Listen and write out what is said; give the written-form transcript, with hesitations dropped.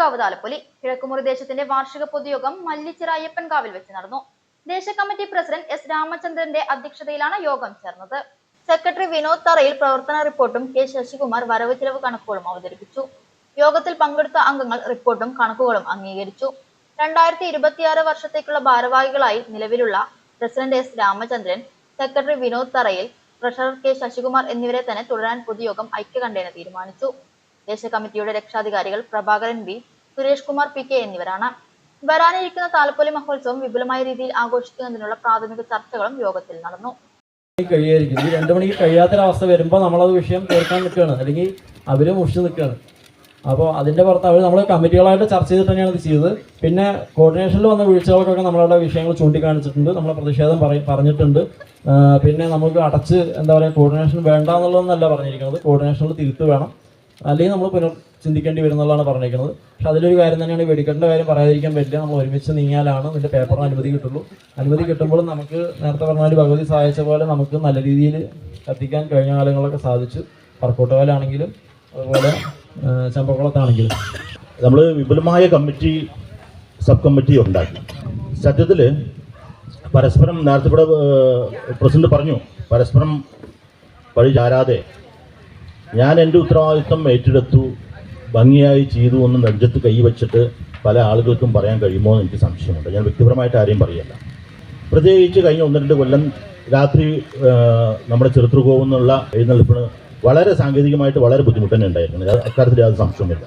കാവ് താലപ്പൊലി. കിഴക്കുമുറി ദേശത്തിന്റെ വാർഷിക പൊതുയോഗം മല്ലിച്ചിറ അയ്യപ്പൻകാവിൽ വെച്ച് നടന്നു. ദേശ കമ്മിറ്റി പ്രസിഡന്റ് എസ് രാമചന്ദ്രന്റെ അധ്യക്ഷതയിലാണ് യോഗം ചേർന്നത്. സെക്രട്ടറി വിനോദ് തറയിൽ പ്രവർത്തന റിപ്പോർട്ടും കെ ശശികുമാർ വരവ് ചിലവ് കണക്കുകളും അവതരിപ്പിച്ചു. യോഗത്തിൽ പങ്കെടുത്ത അംഗങ്ങൾ റിപ്പോർട്ടും കണക്കുകളും അംഗീകരിച്ചു. 2026 വർഷത്തേക്കുള്ള ഭാരവാഹികളായി നിലവിലുള്ള president S Ramachandran, secretary Vinod തറയിൽ, ട്രഷറർ കെ ശശികുമാർ എന്നിവരെ തന്നെ തുടരാൻ പൊതുയോഗം ഐക്യകണ്ഠേന തീരുമാനിച്ചു. ദേശ കമ്മിറ്റിയുടെ രക്ഷാധികാരികൾ Prabhakaran B, Suresh Kumar P K എന്നിവരാണ്. വരാനിരിക്കുന്ന താലപ്പൊലി മഹോത്സവം വിപുലമായ രീതിയിൽ ആഘോഷിക്കുന്നതിനുള്ള പ്രാഥമിക ചർച്ചകളും യോഗത്തിൽ നടന്നു. കഴിയായിരിക്കും ഈ 2 മണിക്ക് കഴിയാത്തൊരവസ്ഥ വരുമ്പോൾ നമ്മളത് വിഷയം തീർക്കാൻ നിൽക്കുകയാണ്, അല്ലെങ്കിൽ അവര് മുഷിച്ച് നിൽക്കുകയാണ്. അപ്പോൾ അതിൻ്റെ പുറത്ത് അവർ നമ്മൾ കമ്മിറ്റികളായിട്ട് ചർച്ച ചെയ്തിട്ട് തന്നെയാണ് ഇത് ചെയ്തത്. പിന്നെ കോർഡിനേഷനിൽ വന്ന വീഴ്ചകൾക്കൊക്കെ നമ്മളുടെ വിഷയങ്ങൾ ചൂണ്ടിക്കാണിച്ചിട്ടുണ്ട്, നമ്മളെ പ്രതിഷേധം പറഞ്ഞിട്ടുണ്ട്. പിന്നെ നമുക്ക് അടച്ച് എന്താ പറയുക, കോർഡിനേഷൻ വേണ്ട എന്നുള്ളതെന്നല്ല പറഞ്ഞിരിക്കുന്നത്, കോർഡിനേഷനിൽ തിരുത്ത് വേണം, അല്ലെങ്കിൽ നമ്മൾ ചിന്തിക്കേണ്ടി വരുന്നുള്ളതാണ് പറഞ്ഞിരിക്കുന്നത്. പക്ഷെ അതിലൊരു കാര്യം തന്നെയാണ്, വെടിക്കെട്ടിൻ്റെ കാര്യം പറയാതിരിക്കാൻ പറ്റില്ല. നമ്മൾ ഒരുമിച്ച് നീങ്ങിയാലാണ് ഇതിൻ്റെ പേപ്പറിന് അനുമതി കിട്ടുള്ളൂ. അനുമതി കിട്ടുമ്പോൾ നമുക്ക് നേരത്തെ പറഞ്ഞാൽ ഭഗവതി സഹായിച്ച പോലെ നമുക്ക് നല്ല രീതിയിൽ കത്തിക്കാൻ കഴിഞ്ഞ കാലങ്ങളൊക്കെ സാധിച്ചു. പറക്കോട്ടുകാലാണെങ്കിലും അതുപോലെ ചമ്പക്കുളത്താണെങ്കിലും നമ്മൾ വിപുലമായ കമ്മിറ്റി, സബ് കമ്മിറ്റി ഉണ്ടാക്കി. സത്യത്തിൽ പരസ്പരം നേരത്തെ ഇവിടെ പ്രസിഡന്റ് പറഞ്ഞു, പരസ്പരം വഴി ചാരാതെ ഞാൻ എൻ്റെ ഉത്തരവാദിത്വം ഏറ്റെടുത്തു, ഭംഗിയായി ചെയ്തു എന്ന് നെഞ്ചത്ത് കൈവച്ചിട്ട് പല ആളുകൾക്കും പറയാൻ കഴിയുമോ എന്ന് എനിക്ക് സംശയമുണ്ട്. ഞാൻ വ്യക്തിപരമായിട്ട് ആരെയും പറയല്ല. പ്രത്യേകിച്ച് കഴിഞ്ഞ 1-2 കൊല്ലം രാത്രി നമ്മുടെ ചെറുത്തുകോവുന്നുള്ള എഴുന്നള്ളിപ്പിന് വളരെ സാങ്കേതികമായിട്ട് വളരെ ബുദ്ധിമുട്ട് തന്നെ ഉണ്ടായിരുന്നു. അക്കാര്യത്തിൽ യാതൊരു സംശയമില്ല.